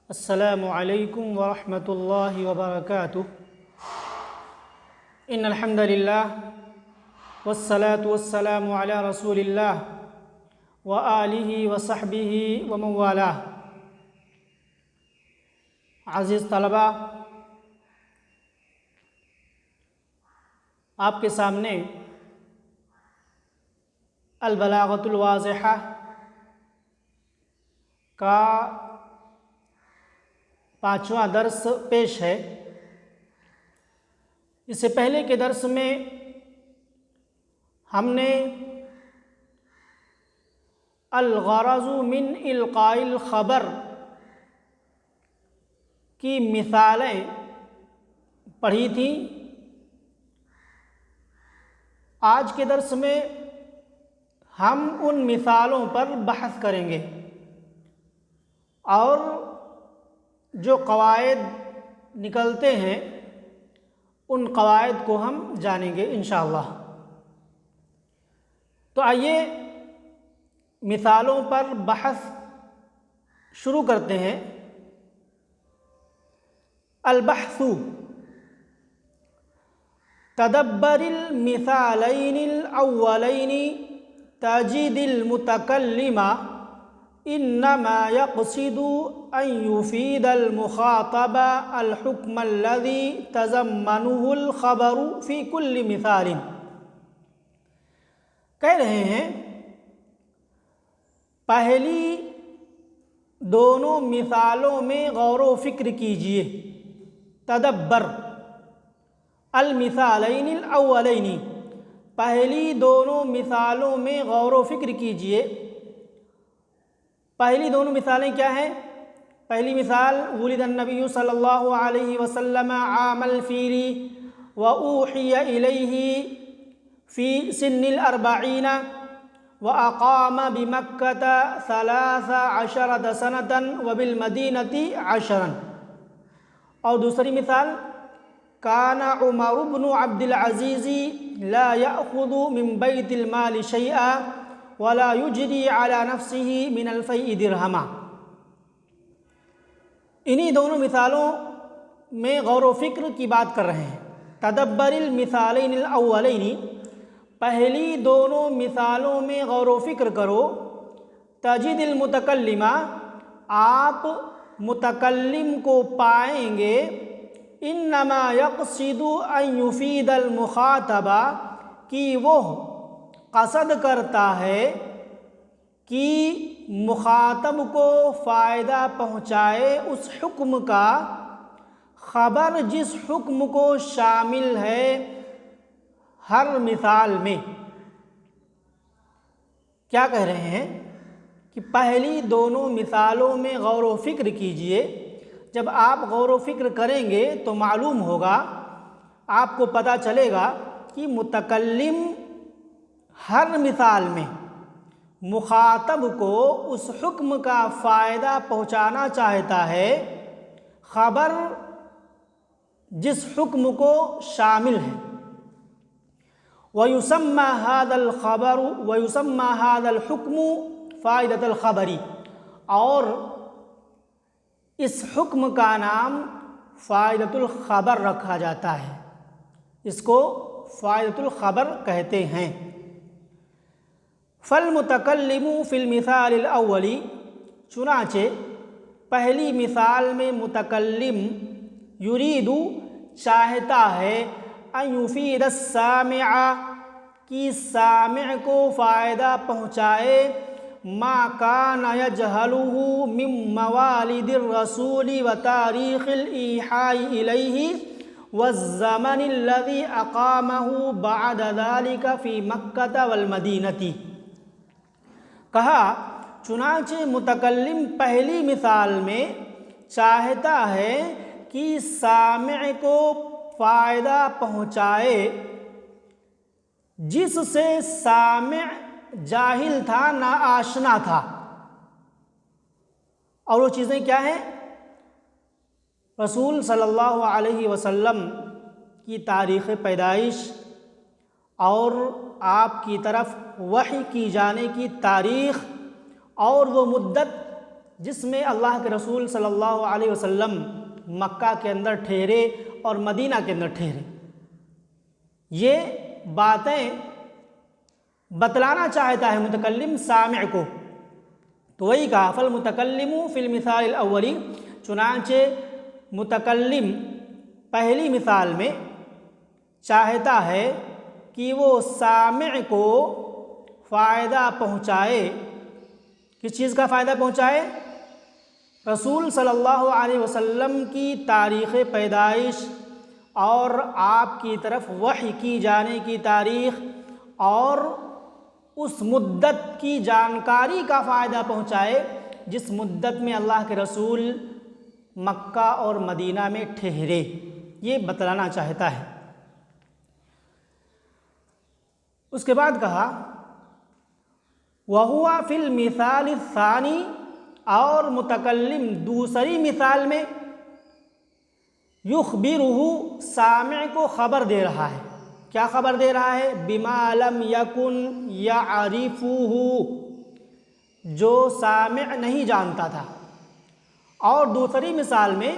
السلام علیکم ورحمۃ اللہ وبرکاتہ۔ ان الحمد للہ والصلاة والسلام علی رسول اللہ وآلہ وصحبہ ومن والاه۔ عزیز طلبہ، آپ کے سامنے البلاغۃ الواضحہ کا 5واں درس پیش ہے۔ اس سے پہلے کے درس میں ہم نے الغرض من القاء الخبر کی مثالیں پڑھی تھیں۔ آج کے درس میں ہم ان مثالوں پر بحث کریں گے اور جو قواعد نکلتے ہیں ان قواعد کو ہم جانیں گے انشاءاللہ۔ تو آئیے مثالوں پر بحث شروع کرتے ہیں۔ البحث: تدبر المثالین الاولین تجد المتکلم انما يقصد ان يفيد المخاطب الحكم الذي تضمنه الخبر في كل مثال۔ کہہ رہے ہیں پہلی دونوں مثالوں میں غور و فکر کیجئے۔ تدبر المثالین الاولین، پہلی دونوں مثالوں میں غور و فکر کیجئے۔ پہلی دونوں مثالیں کیا ہیں؟ پہلی مثال ولد النبی صلی اللہ علیہ وسلم عام الفیل وأوحی الیہ فی سن 40 وأقام بمکۃ 13 سنة وبالمدینۃ 10۔ اور دوسری مثال کان عمر بن عبد العزیز لا یأخذ من بیت المال شیئا ولا یجری علی نفسہ من الفیء درہما۔ انہی دونوں مثالوں میں غور و فکر کی بات کر رہے ہیں۔ تدبر المثالین الاولین، پہلی دونوں مثالوں میں غور و فکر کرو۔ تجد المتکلم، آپ متکلم کو پائیں گے۔ انما یقصد ان یفید المخاطب، کہ وہ قصد کرتا ہے کہ مخاطب کو فائدہ پہنچائے اس حکم کا، خبر جس حکم کو شامل ہے ہر مثال میں۔ کیا کہہ رہے ہیں کہ پہلی دونوں مثالوں میں غور و فکر کیجئے۔ جب آپ غور و فکر کریں گے تو معلوم ہوگا، آپ کو پتہ چلے گا کہ متکلم ہر مثال میں مخاطب کو اس حکم کا فائدہ پہنچانا چاہتا ہے، خبر جس حکم کو شامل ہے۔ وَيُسَمَّى هَذَا الْخَبَرُ وَيُسَمَّى هَذَا الْحُكْمُ فَائِدَةَ الْخَبَرِ، اور اس حکم کا نام فائدۃ الخبر رکھا جاتا ہے، اس کو فائدۃ الخبر کہتے ہیں۔ فالمتکلم فی المثال الاول، چنانچہ پہلی مثال میں متکلم یرید، چاہتا ہے، ان یفید السامع، کہ سامع کو فائدہ پہنچائے، ما کان یجہلہ من موالد الرسول وتاریخ الایحاء الیہ والزمن الذی اقامہ بعد ذلک فی مکۃ والمدینۃ۔ کہا چنانچہ متکلم پہلی مثال میں چاہتا ہے کہ سامع کو فائدہ پہنچائے جس سے سامع جاہل تھا، ناآشنا تھا۔ اور وہ چیزیں کیا ہیں؟ رسول صلی اللہ علیہ وسلم کی تاریخ پیدائش اور آپ کی طرف وحی کی جانے کی تاریخ اور وہ مدت جس میں اللہ کے رسول صلی اللہ علیہ وسلم مکہ کے اندر ٹھہرے اور مدینہ کے اندر ٹھہرے۔ یہ باتیں بتلانا چاہتا ہے متکلم سامع کو، تو وہی کہا فالمتکلم فی المثال الاولی، چنانچہ متکلم پہلی مثال میں چاہتا ہے کہ وہ سامع کو فائدہ پہنچائے۔ کس چیز کا فائدہ پہنچائے؟ رسول صلی اللہ علیہ وسلم کی تاریخ پیدائش اور آپ کی طرف وحی کی جانے کی تاریخ اور اس مدت کی جانکاری کا فائدہ پہنچائے جس مدت میں اللہ کے رسول مکہ اور مدینہ میں ٹھہرے، یہ بتلانا چاہتا ہے۔ اس کے بعد کہا وَهُوَ فِي الْمِثَالِ الثَّانِي، اور متکلم دوسری مثال میں یخبرہ، سامع کو خبر دے رہا ہے۔ کیا خبر دے رہا ہے؟ بما لم یکن یعرفہ، جو سامع نہیں جانتا تھا۔ اور دوسری مثال میں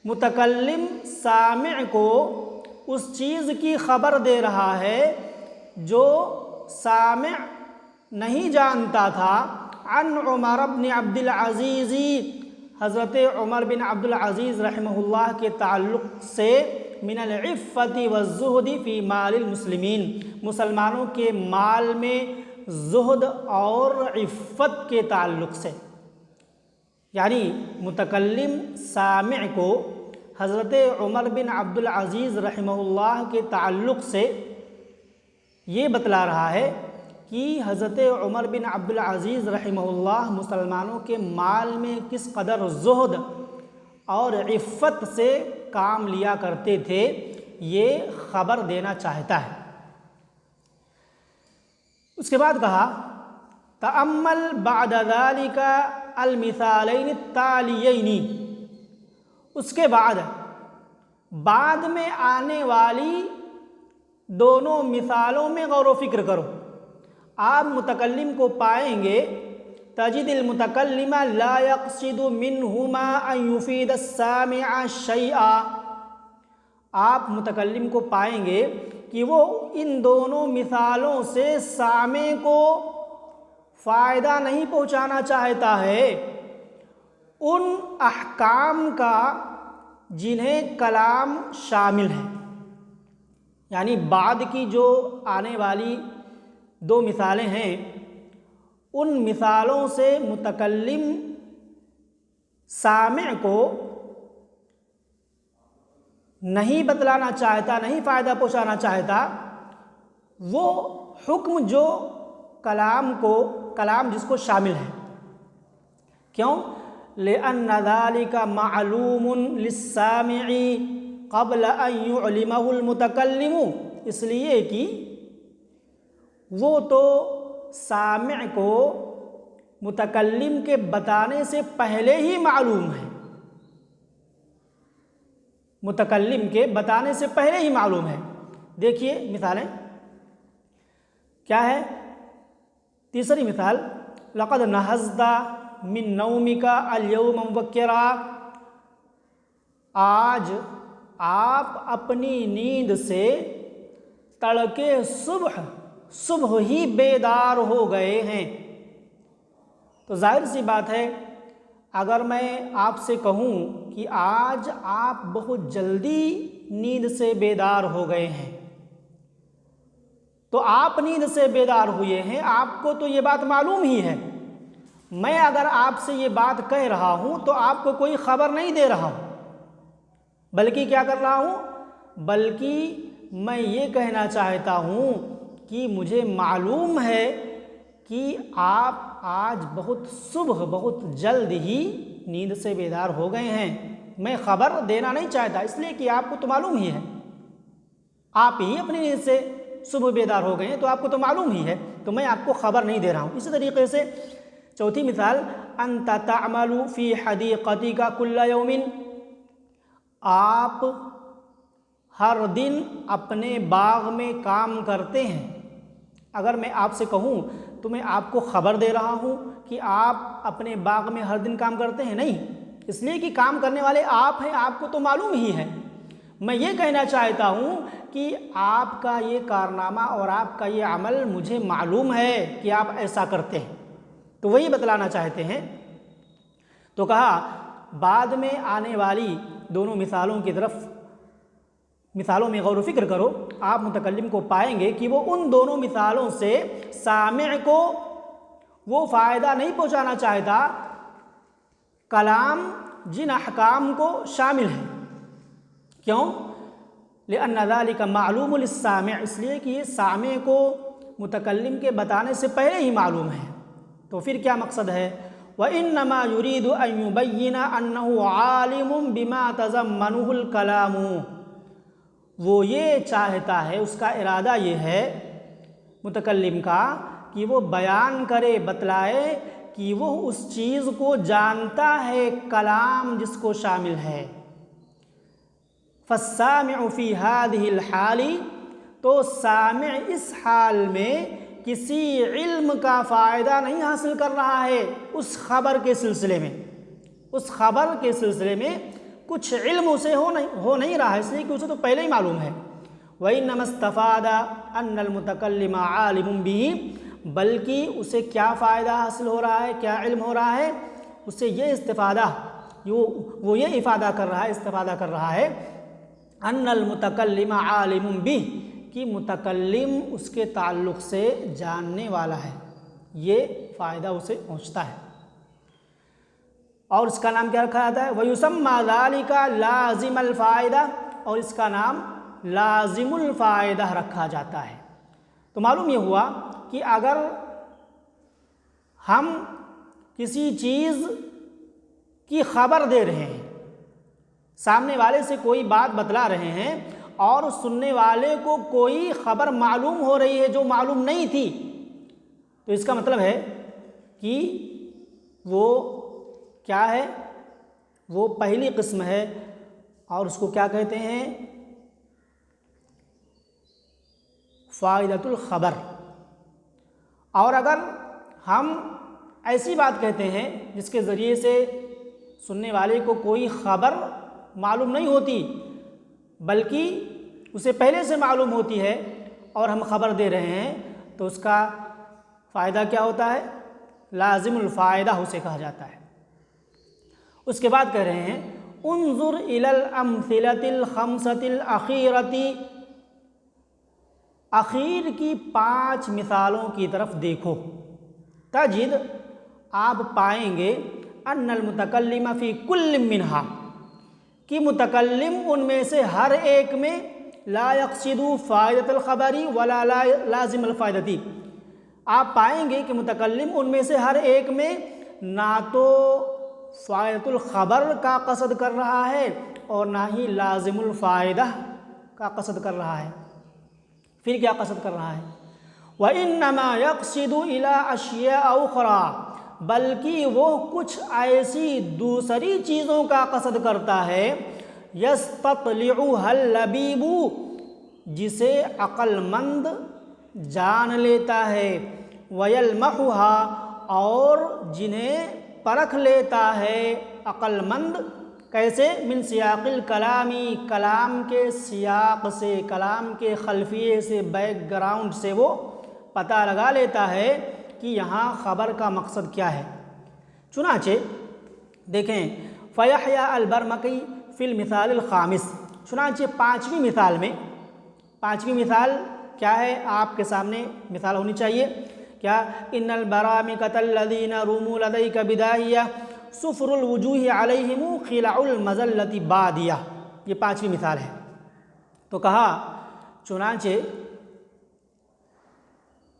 متکلم سامع کو اس چیز کی خبر دے رہا ہے جو سامع نہیں جانتا تھا۔ عن عمر بن عبد العزیز، حضرت عمر بن عبد العزیز رحمہ اللہ کے تعلق سے، من العفت والزہد فی مال المسلمین، مسلمانوں کے مال میں زہد اور عفت کے تعلق سے۔ یعنی متکلم سامع کو حضرت عمر بن عبد العزیز رحمہ اللہ کے تعلق سے یہ بتلا رہا ہے کہ حضرت عمر بن عبد العزیز رحمہ اللہ مسلمانوں کے مال میں کس قدر زہد اور عفت سے کام لیا کرتے تھے، یہ خبر دینا چاہتا ہے۔ اس کے بعد کہا تأمل بعد ذلك المثالین التالیین، اس کے بعد میں آنے والی دونوں مثالوں میں غور و فکر کرو۔ آپ متکلم کو پائیں گے تجد المتکلم لا یقصد منہما ان یفید السامع شیئا، آپ متکلم کو پائیں گے کہ وہ ان دونوں مثالوں سے سامع کو فائدہ نہیں پہنچانا چاہتا ہے ان احکام کا جنہیں کلام شامل ہے۔ یعنی بعد کی جو آنے والی دو مثالیں ہیں، ان مثالوں سے متکلم سامع کو نہیں بتلانا چاہتا، نہیں فائدہ پہنچانا چاہتا وہ حکم جو کلام جس کو شامل ہے۔ کیوں؟ لِأَنَّ ذَلِكَ مَعْلُومٌ لِلسَّامِعِ قَبْلَ أَن يُعْلِمَهُ الْمُتَكَلِّمُ، اس لیے کہ وہ تو سامع کو متکلم کے بتانے سے پہلے ہی معلوم ہے، متکلم کے بتانے سے پہلے ہی معلوم ہے۔ دیکھیے مثالیں کیا ہے۔ تیسری مثال لقد نہضت من نومک اليوم مبکرا، آج آپ اپنی نیند سے تڑکے صبح ہی بیدار ہو گئے ہیں۔ تو ظاہر سی بات ہے اگر میں آپ سے کہوں کہ آج آپ بہت جلدی نیند سے بیدار ہو گئے ہیں، تو آپ نیند سے بیدار ہوئے ہیں، آپ کو تو یہ بات معلوم ہی ہے۔ میں اگر آپ سے یہ بات کہہ رہا ہوں تو آپ کو کوئی خبر نہیں دے رہا ہوں، بلکہ کیا کر رہا ہوں؟ بلکہ میں یہ کہنا چاہتا ہوں کہ مجھے معلوم ہے کہ آپ آج بہت جلد ہی نیند سے بیدار ہو گئے ہیں۔ میں خبر دینا نہیں چاہتا، اس لیے کہ آپ کو تو معلوم ہی ہے، آپ ہی اپنی نیند سے صبح بیدار ہو گئے ہیں، تو آپ کو تو معلوم ہی ہے، تو میں آپ کو خبر نہیں دے رہا ہوں۔ اسی طریقے سے چوتھی مثال انت تعمل فی حدیقتک کل یوم، آپ ہر دن اپنے باغ میں کام کرتے ہیں۔ اگر میں آپ سے کہوں تمہیں آپ کو خبر دے رہا ہوں کہ آپ اپنے باغ میں ہر دن کام کرتے ہیں؟ نہیں، اس لیے کہ کام کرنے والے آپ ہیں، آپ کو تو معلوم ہی ہے۔ میں یہ کہنا چاہتا ہوں کہ آپ کا یہ کارنامہ اور آپ کا یہ عمل مجھے معلوم ہے کہ آپ ایسا کرتے ہیں، تو وہی بتلانا چاہتے ہیں۔ تو کہا بعد میں آنے والی دونوں مثالوں کی طرف، مثالوں میں غور و فکر کرو، آپ متکلم کو پائیں گے کہ وہ ان دونوں مثالوں سے سامع کو وہ فائدہ نہیں پہنچانا چاہتا کلام جن احکام کو شامل ہے۔ کیوں؟ لأن ذلك معلوم للسامع، اس لیے کہ یہ سامع کو متکلم کے بتانے سے پہلے ہی معلوم ہے۔ تو پھر کیا مقصد ہے؟ وَإِنَّمَا يُرِيدُ أَن يُبَيِّنَ أَنَّهُ عَالِمٌ بِمَا تَضَمَّنُهُ الْكَلَامُ، وہ یہ چاہتا ہے، اس کا ارادہ یہ ہے متکلم کا کہ وہ بیان کرے، بتلائے کہ وہ اس چیز کو جانتا ہے کلام جس کو شامل ہے۔ فَالسَّامِعُ فِي هَذِهِ الْحَالِ، تو سامع اس حال میں کسی علم کا فائدہ نہیں حاصل کر رہا ہے اس خبر کے سلسلے میں، اس خبر کے سلسلے میں کچھ علم اسے ہو نہیں رہا ہے، اس لیے کہ اسے تو پہلے ہی معلوم ہے۔ وَإِنَّمَا اسْتَفَادَ أَنَّ الْمُتَكَلِّمَ عَالِمٌ بِهِ، بلکہ اسے کیا فائدہ حاصل ہو رہا ہے، کیا علم ہو رہا ہے، اسے یہ استفادہ، وہ یہ افادہ کر رہا ہے، استفادہ کر رہا ہے ان المتکلم عالم بہ، کہ متکلم اس کے تعلق سے جاننے والا ہے، یہ فائدہ اسے پہنچتا ہے۔ اور اس کا نام کیا رکھا جاتا ہے؟ وَيُسَمَّى ذَلِكَ لَازِمَ الْفَائِدَةِ، اور اس کا نام لازم الفائدہ رکھا جاتا ہے۔ تو معلوم یہ ہوا کہ اگر ہم کسی چیز کی خبر دے رہے ہیں، سامنے والے سے کوئی بات بتلا رہے ہیں اور سننے والے کو کوئی خبر معلوم ہو رہی ہے جو معلوم نہیں تھی، تو اس کا مطلب ہے کہ وہ کیا ہے؟ وہ پہلی قسم ہے، اور اس کو کیا کہتے ہیں؟ فائدۃ الخبر۔ اور اگر ہم ایسی بات کہتے ہیں جس کے ذریعے سے سننے والے کو کوئی خبر معلوم نہیں ہوتی بلکہ اسے پہلے سے معلوم ہوتی ہے اور ہم خبر دے رہے ہیں، تو اس کا فائدہ کیا ہوتا ہے؟ لازم الفائدہ اسے کہا جاتا ہے۔ اس کے بعد کہہ رہے ہیں انظر الی الامثلۃ الخمسۃ الاخیرۃ، اخیر کی 5 مثالوں کی طرف دیکھو، تجد، آپ پائیں گے، ان المتکلم فی کل منہا، کہ متکلم ان میں سے ہر ایک میں لا یقصد فائدۃ الخبر ولا لازم الفائدۃ، آپ پائیں گے کہ متکلم ان میں سے ہر ایک میں نہ تو فائدۃ الخبر کا قصد کر رہا ہے اور نہ ہی لازم الفائدہ کا قصد کر رہا ہے۔ پھر کیا قصد کر رہا ہے؟ وَإِنَّمَا يَقْصِدُ إِلَىٰ أَشْيَاءَ أُخْرَىٰ، بلکہ وہ کچھ ایسی دوسری چیزوں کا قصد کرتا ہے، يَسْتَطْلِعُهَا اللَّبِيبُ، جسے عقل مند جان لیتا ہے، وَيَلْمَحُهَا، اور جنہیں پرکھ لیتا ہے عقل مند، کیسے؟ من سیاق الکلامی، کلام کے سیاق سے، کلام کے خلفیے سے، بیک گراؤنڈ سے وہ پتہ لگا لیتا ہے کہ یہاں خبر کا مقصد کیا ہے۔ چنانچہ دیکھیں فیحییٰ البرمکی فی المثال الخامس، چنانچہ 5ویں مثال میں، 5ویں مثال کیا ہے؟ آپ کے سامنے مثال ہونی چاہیے کیا؟ ان البرامکۃ الذین رموا لدیک بداہیہ صفر الوجوہ علیہم خلع المذلۃ بادیہ، یہ 5ویں مثال ہے۔ تو کہا چنانچہ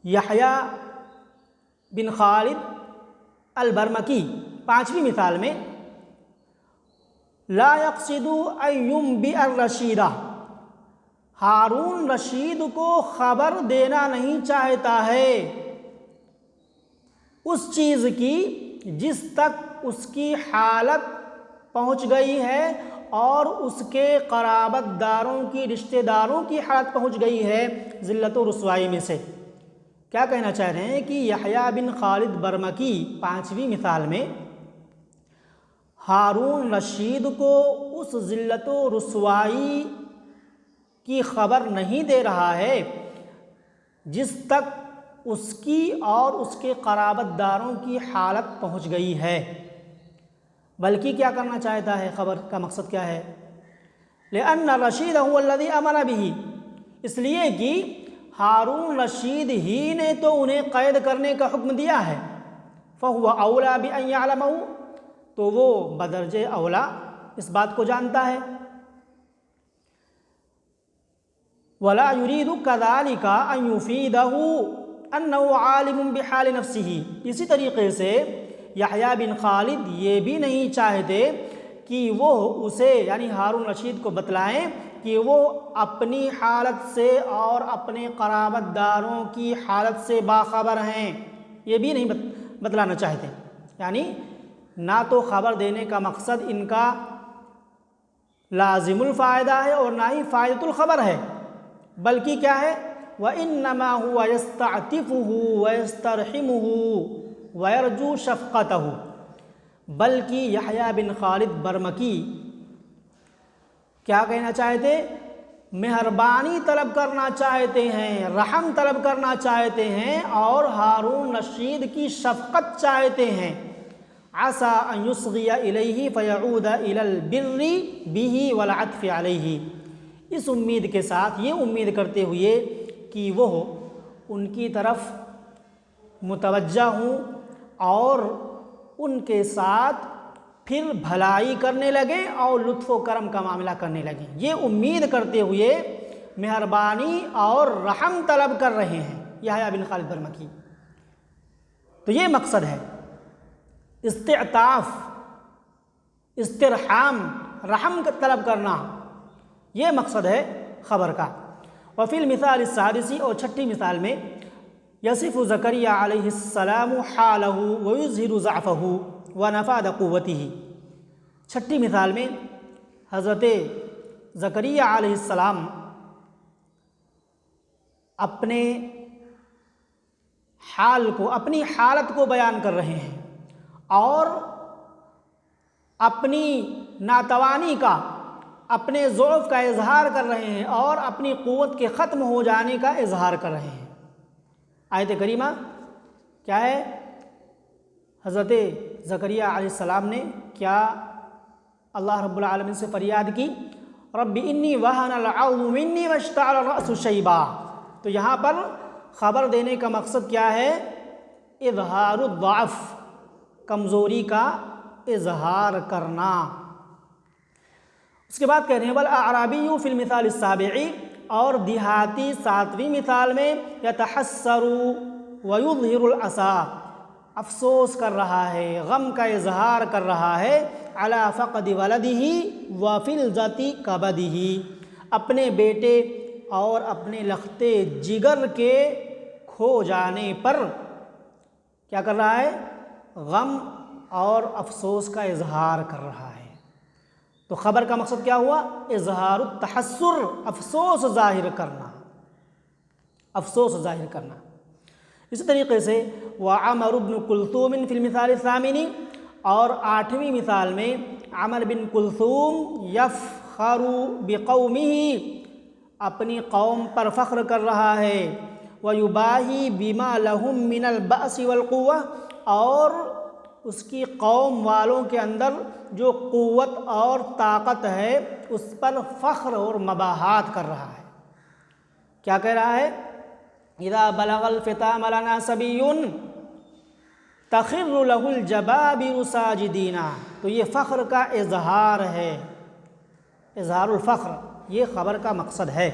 یحییٰ بن خالد البرمکی 5ویں مثال میں لا یقصد ان ینبئ الرشید، ہارون رشید کو خبر دینا نہیں چاہتا ہے اس چیز کی جس تک اس کی حالت پہنچ گئی ہے اور اس کے قرابت داروں کی، رشتہ داروں کی حالت پہنچ گئی ہے ذلت و رسوائی میں سے۔ کیا کہنا چاہ رہے ہیں کہ یحییٰ بن خالد برمکی 5ویں مثال میں ہارون رشید کو اس ذلت و رسوائی کی خبر نہیں دے رہا ہے جس تک اس کی اور اس کے قرابت داروں کی حالت پہنچ گئی ہے، بلکہ کیا کرنا چاہتا ہے، خبر کا مقصد کیا ہے؟ لأن الرشید هو الذی امر به، اس لیے کہ ہارون رشید ہی نے تو انہیں قید کرنے کا حکم دیا ہے، فهو اولیٰ بأن يعلمه، تو وہ بدرجہ اولیٰ اس بات کو جانتا ہے۔ ولا يريد كذلك ان يفيده انه عالم بحال نفسه، اسی طریقے سے یحییٰ بن خالد یہ بھی نہیں چاہتے کہ وہ اسے یعنی ہارون رشید کو بتلائیں کہ وہ اپنی حالت سے اور اپنے قرابت داروں کی حالت سے باخبر ہیں، یہ بھی نہیں بتلانا چاہتے، یعنی نہ تو خبر دینے کا مقصد ان کا لازم الفائدہ ہے اور نہ ہی فائدۃ الخبر ہے، بلکہ کیا ہے؟ وَإِنَّمَا هُوَ يَسْتَعْتِفُهُ وَيَسْتَرْحِمُهُ وَيَرْجُو شَفْقَتَهُ، بلکہ یحییٰ بن خالد برمکی کیا کہنا چاہتے؟ مہربانی طلب کرنا چاہتے ہیں، رحم طلب کرنا چاہتے ہیں اور ہارون رشید کی شفقت چاہتے ہیں۔ عَسَىٰ أَن يُصْغِيَ إِلَيْهِ فَيَعُودَ إِلَى الْبِرِّ بِهِ وَالْعَطْفِ عَلَيْهِ، اس امید کے ساتھ، یہ امید کرتے ہوئے کہ وہ ان کی طرف متوجہ ہوں اور ان کے ساتھ پھر بھلائی کرنے لگیں اور لطف و کرم کا معاملہ کرنے لگیں، یہ امید کرتے ہوئے مہربانی اور رحم طلب کر رہے ہیں یحییٰ بن خالد برمکی۔ تو یہ مقصد ہے، استعطاف، استرحام، رحم طلب کرنا، یہ مقصد ہے خبر کا۔ وفی المثال السادس، اور 6ٹھی مثال میں یصف زکریا علیہ السلام حالہ ویظہر ضعفہ ونفاد قوتہ، 6ٹھی مثال میں حضرت زکریا علیہ السلام اپنے حال کو، اپنی حالت کو بیان کر رہے ہیں اور اپنی ناتوانی کا، اپنے ضعف کا اظہار کر رہے ہیں اور اپنی قوت کے ختم ہو جانے کا اظہار کر رہے ہیں۔ آیت کریمہ کیا ہے؟ حضرت زکریا علیہ السلام نے کیا اللہ رب العالمین سے فریاد کی؟ رب انی وہن العظم منی واشتعل الرأس شیبا۔ تو یہاں پر خبر دینے کا مقصد کیا ہے؟ اظہار الضعف، کمزوری کا اظہار کرنا۔ اس کے بعد کہہ رہے ہیں والاعرابی فی المثال السابع، اور دیہاتی 7ویں مثال میں یتحسر ویظہر الاسا، افسوس کر رہا ہے، غم کا اظہار کر رہا ہے، علی فقد ولدہ وفلذۃ کبدہ، اپنے بیٹے اور اپنے لختے جگر کے کھو جانے پر کیا کر رہا ہے؟ غم اور افسوس کا اظہار کر رہا ہے۔ تو خبر کا مقصد کیا ہوا؟ اظہار التحسر، افسوس ظاہر کرنا، افسوس ظاہر کرنا۔ اسی طریقے سے وعمر بن کلثوم فی المثال الثامن، اور 8ویں مثال میں عمر بن کلثوم یفخر بقومہ، اپنی قوم پر فخر کر رہا ہے، ویباہی بما لہم من البأس والقوہ، اور اس کی قوم والوں کے اندر جو قوت اور طاقت ہے اس پر فخر اور مباحات کر رہا ہے۔ کیا کہہ رہا ہے؟ اذا بلغ الفطام لنا صبی تخر له الجبابر ساجدین، تو یہ فخر کا اظہار ہے، اظہار الفخر، یہ خبر کا مقصد ہے۔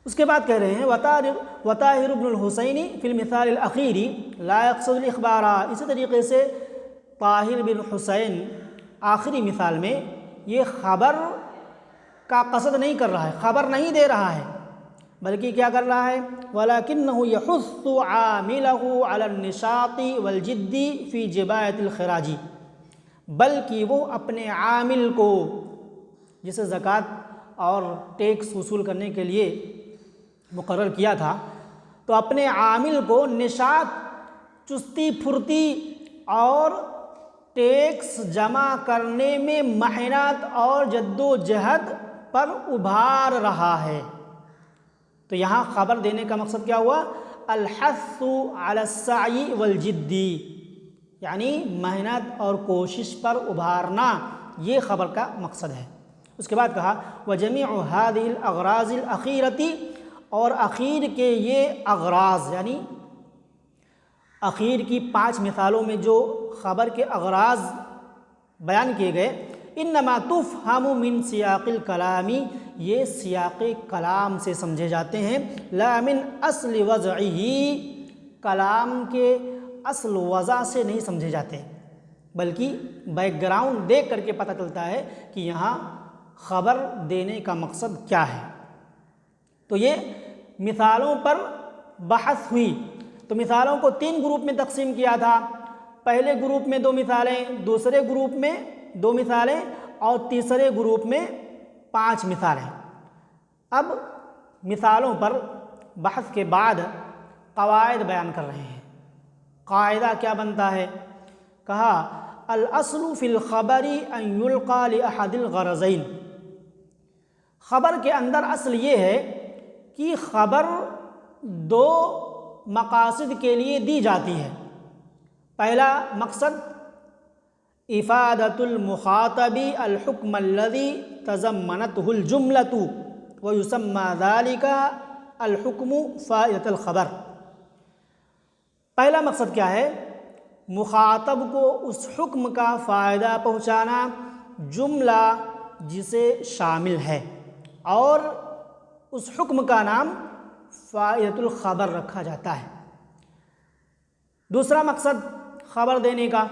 اس کے بعد کہہ رہے ہیں وطاہر بن الحسین فی المثال الاخیر لا یقصد الاخبار، اسی طریقے سے طاہر بن حسین آخری مثال میں یہ خبر کا قصد نہیں کر رہا ہے، خبر نہیں دے رہا ہے، بلکہ کیا کر رہا ہے؟ وَلَكِنَّهُ يَحُثُّ عَامِلَهُ عَلَى النِّشَاطِ وَالْجِدِّ فِي جِبَایَةِ الْخِرَاجِ، بلکہ وہ اپنے عامل کو، جسے زکوٰۃ اور ٹیکس وصول کرنے کے لیے مقرر کیا تھا، تو اپنے عامل کو نشاط، چستی پھرتی اور ٹیکس جمع کرنے میں محنت اور جد و جہد پر ابھار رہا ہے۔ تو یہاں خبر دینے کا مقصد کیا ہوا؟ الحث علی السعی والجدی، یعنی محنت اور کوشش پر ابھارنا، یہ خبر کا مقصد ہے۔ اس کے بعد کہا وَجَمِيعُ هَذِهِ الْأَغْرَاضِ الْأَخِيرَةِ، اور اخیر کے یہ اغراض، یعنی اخیر کی 5 مثالوں میں جو خبر کے اغراض بیان کیے گئے، انما تفہم من سیاق الکلام، یہ سیاق کلام سے سمجھے جاتے ہیں، لا من اصل وضعہ، کلام کے اصل وضع سے نہیں سمجھے جاتے، بلکہ بیک گراؤنڈ دیکھ کر کے پتہ چلتا ہے کہ یہاں خبر دینے کا مقصد کیا ہے۔ تو یہ مثالوں پر بحث ہوئی۔ تو مثالوں کو 3 گروپ میں تقسیم کیا تھا، پہلے گروپ میں 2 مثالیں، دوسرے گروپ میں 2 مثالیں اور تیسرے گروپ میں 5 مثالیں۔ اب مثالوں پر بحث کے بعد قواعد بیان کر رہے ہیں۔ قاعدہ کیا بنتا ہے؟ کہا الاصل فی الخبر ان یلقى لاحد الغرضین، خبر کے اندر اصل یہ ہے کہ خبر 2 مقاصد کے لیے دی جاتی ہے۔ پہلا مقصد افادۃ المخاطب الحکم الذی تضمنتہ الجملۃ ویسمى ذلک الحکم فائدۃ الخبر۔ پہلا مقصد کیا ہے؟ مخاطب کو اس حکم کا فائدہ پہنچانا، جملہ جسے شامل ہے، اور اس حکم کا نام فائدۃ الخبر رکھا جاتا ہے۔ دوسرا مقصد خبر دینے کا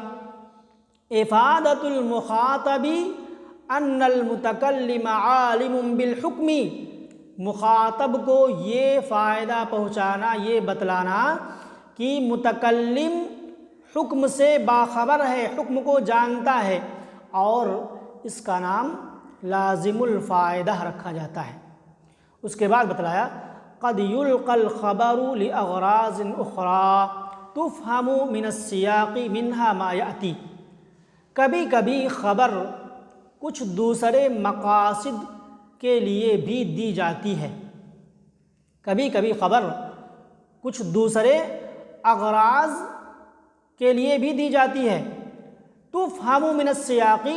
افادۃ المخاطب ان المتکلم عالم بالحکم، مخاطب کو یہ فائدہ پہنچانا، یہ بتلانا کہ متکلم حکم سے باخبر ہے، حکم کو جانتا ہے، اور اس کا نام لازم الفائدہ رکھا جاتا ہے۔ اس کے بعد بتلایا قد یلقى الخبر لاغراض اخرى تفہم من السیاق منها ما یأتی، کبھی کبھی خبر کچھ دوسرے مقاصد کے لیے بھی دی جاتی ہے، کبھی کبھی خبر کچھ دوسرے اغراض کے لیے بھی دی جاتی ہے۔ تفہم من السیاق،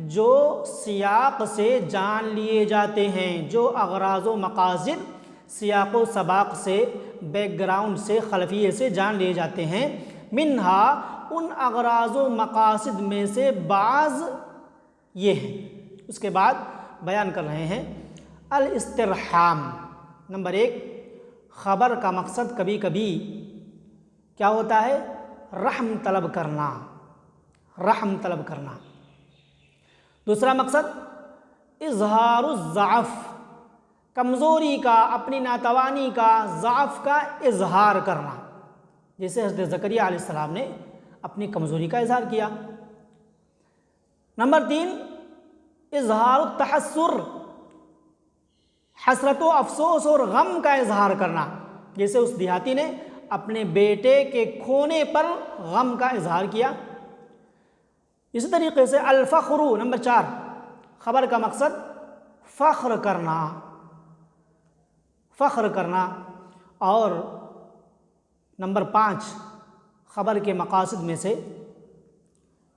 جو سیاق سے جان لیے جاتے ہیں، جو اغراض و مقاصد سیاق و سباق سے، بیک گراؤنڈ سے، خلفیے سے جان لیے جاتے ہیں، منہا، ان اغراض و مقاصد میں سے بعض یہ ہیں۔ اس کے بعد بیان کر رہے ہیں الاسترحام۔ نمبر 1، خبر کا مقصد کبھی کبھی کیا ہوتا ہے؟ رحم طلب کرنا، رحم طلب کرنا۔ دوسرا مقصد اظہار الضعف، کمزوری کا، اپنی ناتوانی کا، ضعف کا اظہار کرنا، جیسے حضرت زکریا علیہ السلام نے اپنی کمزوری کا اظہار کیا۔ نمبر 3، اظہار التحسر، حسرت و افسوس اور غم کا اظہار کرنا، جیسے اس دیہاتی نے اپنے بیٹے کے کھونے پر غم کا اظہار کیا۔ اسی طریقے سے الفخر، نمبر 4، خبر کا مقصد فخر کرنا، فخر کرنا۔ اور نمبر 5، خبر کے مقاصد میں سے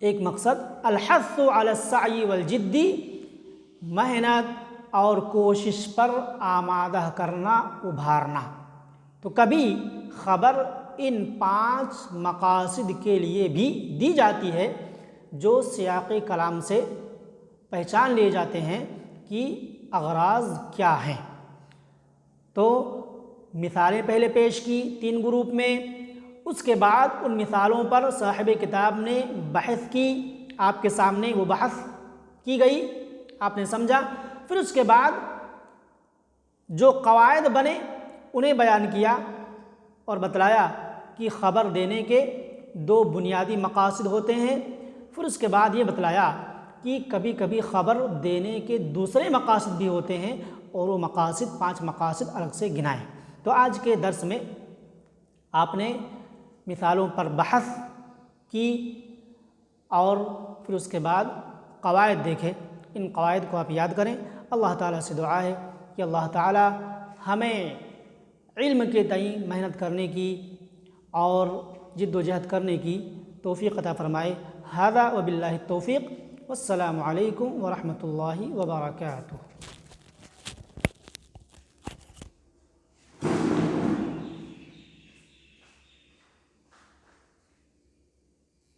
ایک مقصد الحث علی السعی والجدی، محنت اور کوشش پر آمادہ کرنا، ابھارنا۔ تو کبھی خبر ان 5 مقاصد کے لیے بھی دی جاتی ہے، جو سیاق کلام سے پہچان لیے جاتے ہیں کہ اغراض کیا ہیں۔ تو مثالیں پہلے پیش کی 3 گروپ میں، اس کے بعد ان مثالوں پر صاحب کتاب نے بحث کی، آپ کے سامنے وہ بحث کی گئی، آپ نے سمجھا، پھر اس کے بعد جو قواعد بنے انہیں بیان کیا اور بتلایا کہ خبر دینے کے 2 بنیادی مقاصد ہوتے ہیں۔ پھر اس کے بعد یہ بتلایا کہ کبھی کبھی خبر دینے کے دوسرے مقاصد بھی ہوتے ہیں، اور وہ مقاصد 5 مقاصد الگ سے گنائے۔ تو آج کے درس میں آپ نے مثالوں پر بحث کی اور پھر اس کے بعد قواعد دیکھے، ان قواعد کو آپ یاد کریں۔ اللہ تعالیٰ سے دعا ہے کہ اللہ تعالیٰ ہمیں علم کے تئیں محنت کرنے کی اور جد و جہد کرنے کی توفیق عطا فرمائے۔ ھذا وباللہ التوفیق، والسلام علیکم ورحمۃ اللہ وبرکاتہ۔